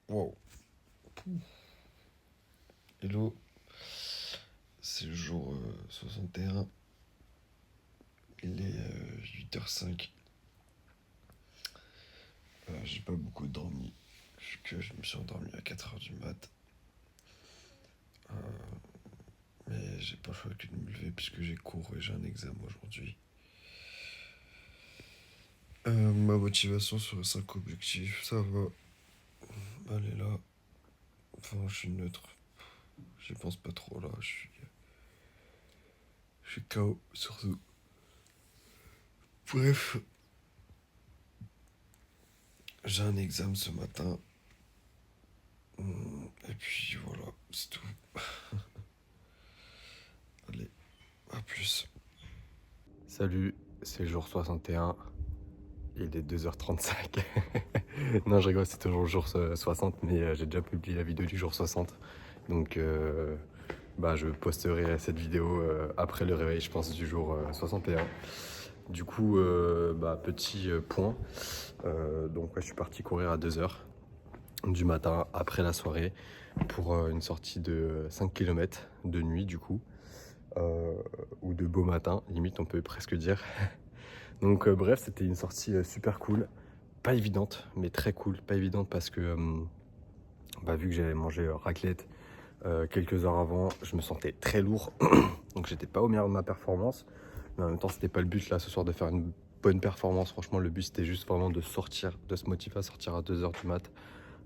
Wow. Hello, c'est le jour 61. Il est 8h05. J'ai pas beaucoup dormi, vu que je me suis endormi à 4h du mat. Mais j'ai pas le choix que de me lever puisque j'ai cours et j'ai un examen aujourd'hui. Ma motivation sur les 5 objectifs, ça va. Elle est là. Enfin, je suis neutre. J'y pense pas trop là. Je suis KO surtout. Bref, j'ai un examen ce matin. Et puis voilà, c'est tout. Allez, à plus. Salut, c'est jour 61, il est 2h35. Non, je rigole, c'est toujours jour 60, mais j'ai déjà publié la vidéo du jour 60. Donc, je posterai cette vidéo après le réveil, je pense, du jour 61. Du coup, petit point. Donc, ouais, je suis parti courir à 2h du matin, après la soirée, pour une sortie de 5 km de nuit, du coup. Ou de beau matin, limite, on peut presque dire. Donc bref, c'était une sortie super cool, pas évidente, mais très cool. Pas évidente parce que vu que j'avais mangé raclette quelques heures avant, je me sentais très lourd, donc j'étais pas au meilleur de ma performance. Mais en même temps, c'était pas le but là ce soir de faire une bonne performance. Franchement, le but c'était juste vraiment de sortir, de se motiver à sortir à 2h du mat,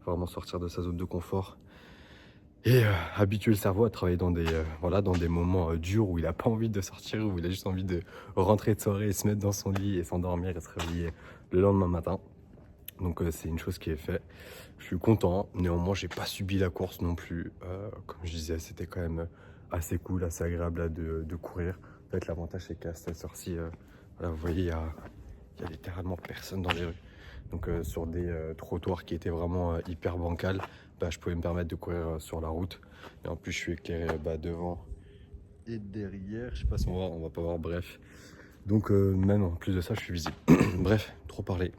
vraiment sortir de sa zone de confort. Et habituer le cerveau à travailler dans des moments durs où il a pas envie de sortir, où il a juste envie de rentrer de soirée et se mettre dans son lit et s'endormir et se réveiller le lendemain matin. Donc c'est une chose qui est faite. Je suis content. Néanmoins, j'ai pas subi la course non plus. Comme je disais, c'était quand même assez cool, assez agréable là, de courir. En fait, l'avantage c'est qu'à cette heure-ci, voilà, vous voyez, il y a littéralement personne dans les rues. Donc sur des trottoirs qui étaient vraiment hyper bancals, je pouvais me permettre de courir sur la route. Et en plus, je suis éclairé devant et derrière. Je sais pas si on va pas voir. Bref. Donc même en plus de ça, je suis visible. Bref, trop parlé.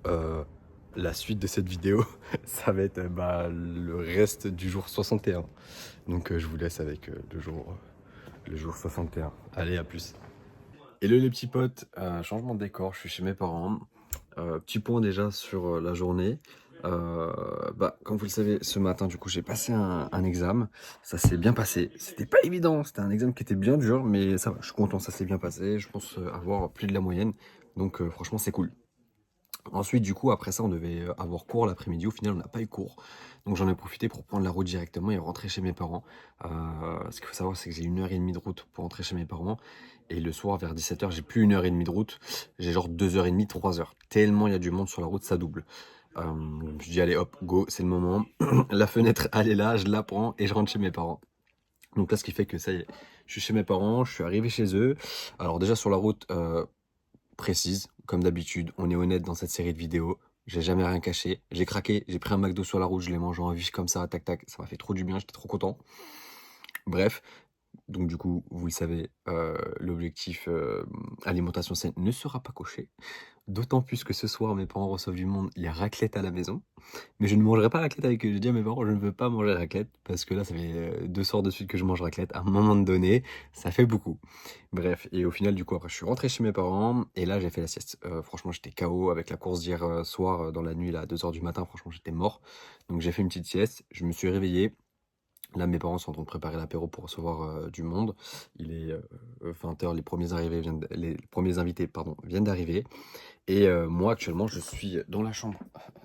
La suite de cette vidéo, ça va être le reste du jour 61. Donc je vous laisse avec le jour 61. Allez, à plus. Hello les petits potes, changement de décor, je suis chez mes parents. Petit point déjà sur la journée. Comme vous le savez, ce matin, du coup, j'ai passé un examen. Ça s'est bien passé. C'était pas évident, c'était un examen qui était bien dur, mais ça va, je suis content, ça s'est bien passé. Je pense avoir plus de la moyenne. Donc, franchement, c'est cool. Ensuite, du coup, après ça, on devait avoir cours l'après-midi. Au final, on n'a pas eu cours. Donc, j'en ai profité pour prendre la route directement et rentrer chez mes parents. Ce qu'il faut savoir, c'est que j'ai 1h30 de route pour rentrer chez mes parents. Et le soir, vers 17h, j'ai plus 1h30 de route. J'ai genre 2h30, 3h. Tellement il y a du monde sur la route, ça double. Je dis, allez, hop, go, c'est le moment. La fenêtre, elle est là, je la prends et je rentre chez mes parents. Donc là, ce qui fait que ça y est, je suis chez mes parents, je suis arrivé chez eux. Alors déjà sur la route, précise, comme d'habitude, on est honnête dans cette série de vidéos. J'ai jamais rien caché. J'ai craqué, j'ai pris un McDo sur la route, je l'ai mangé en vif comme ça, tac tac, ça m'a fait trop du bien, j'étais trop content. Bref, donc du coup, vous le savez, l'objectif alimentation saine ne sera pas coché. D'autant plus que ce soir, mes parents reçoivent du monde, il y a raclette à la maison. Mais je ne mangerai pas raclette avec eux. J'ai dit à mes parents, je ne veux pas manger raclette, parce que là, ça fait 2 soirs de suite que je mange raclette. À un moment donné, ça fait beaucoup. Bref, et au final, du coup, après, je suis rentré chez mes parents, et là, j'ai fait la sieste. Franchement, j'étais KO avec la course d'hier soir, dans la nuit, là, à 2h du matin. Franchement, j'étais mort. Donc, j'ai fait une petite sieste. Je me suis réveillé. Là, mes parents sont en train de préparer l'apéro pour recevoir du monde. Il est 20h, les premiers invités pardon, viennent d'arriver. Et moi, actuellement, je suis dans la chambre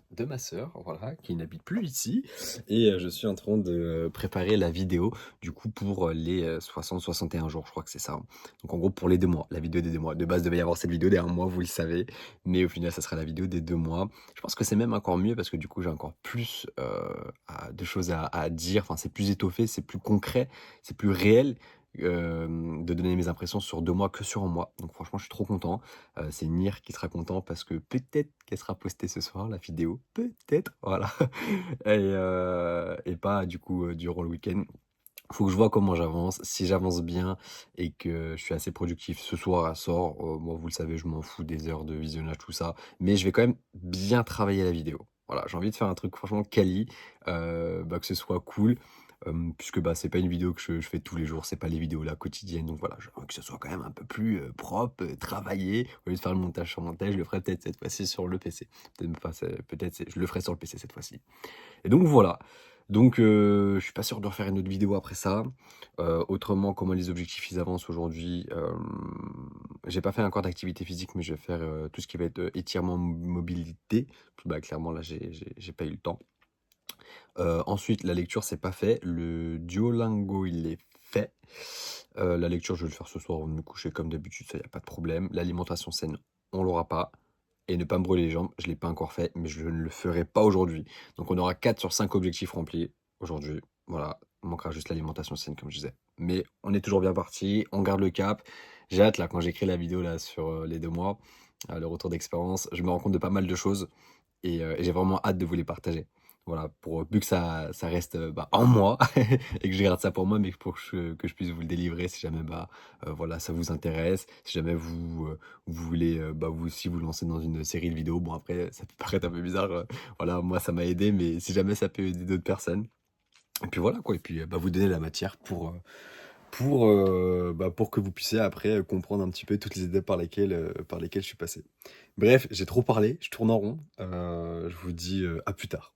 de ma sœur, voilà, qui n'habite plus ici. Et je suis en train de préparer la vidéo, du coup, pour les 60-61 jours, je crois que c'est ça, hein. Donc, en gros, pour les 2 mois, la vidéo des 2 mois. De base, devait y avoir cette vidéo des 1 mois, vous le savez. Mais au final, ça sera la vidéo des 2 mois. Je pense que c'est même encore mieux parce que du coup, j'ai encore plus de choses à dire. Enfin, c'est plus étoffé, c'est plus concret, c'est plus réel. De donner mes impressions sur 2 mois que sur un mois. Donc franchement, je suis trop content. C'est Nir qui sera content parce que peut-être qu'elle sera postée ce soir, la vidéo. Peut-être, voilà. Et pas du coup durant le week-end. Faut que je vois comment j'avance. Si j'avance bien et que je suis assez productif ce soir, elle sort. Moi, vous le savez, je m'en fous des heures de visionnage, tout ça. Mais je vais quand même bien travailler la vidéo. Voilà, j'ai envie de faire un truc franchement quali, que ce soit cool, puisque c'est pas une vidéo que je fais tous les jours, c'est pas les vidéos là quotidiennes, donc voilà, j'ai envie que ce soit quand même un peu plus propre, travaillé. Au lieu de faire le montage sur mon tel, je le ferai peut-être cette fois-ci sur le PC. Je le ferai sur le PC cette fois-ci. Et donc voilà. Donc je suis pas sûr de refaire une autre vidéo après ça. Autrement, comment les objectifs ils avancent aujourd'hui, j'ai pas fait encore d'activité physique, mais je vais faire tout ce qui va être étirement, mobilité. Clairement là j'ai pas eu le temps. Ensuite, la lecture c'est pas fait. Le Duolingo il est fait. La lecture je vais le faire ce soir avant de me coucher comme d'habitude, ça y a pas de problème. L'alimentation saine, on l'aura pas. Et ne pas me brûler les jambes, je l'ai pas encore fait, mais je ne le ferai pas aujourd'hui. Donc on aura 4 sur 5 objectifs remplis aujourd'hui. Voilà, il manquera juste l'alimentation saine comme je disais. Mais on est toujours bien parti, on garde le cap. J'ai hâte là quand j'écris la vidéo là sur les 2 mois, le retour d'expérience, je me rends compte de pas mal de choses et j'ai vraiment hâte de vous les partager. Voilà, pour vu que ça reste en moi et que je garde ça pour moi, mais pour que je puisse vous le délivrer si jamais voilà, ça vous intéresse, si jamais vous voulez vous aussi vous lancer dans une série de vidéos. Bon après ça peut paraître un peu bizarre, voilà, moi ça m'a aidé, mais si jamais ça peut aider d'autres personnes. Et puis voilà quoi, et puis vous donner la matière pour que vous puissiez après comprendre un petit peu toutes les étapes par lesquelles je suis passé. Bref, j'ai trop parlé, je tourne en rond. Je vous dis à plus tard.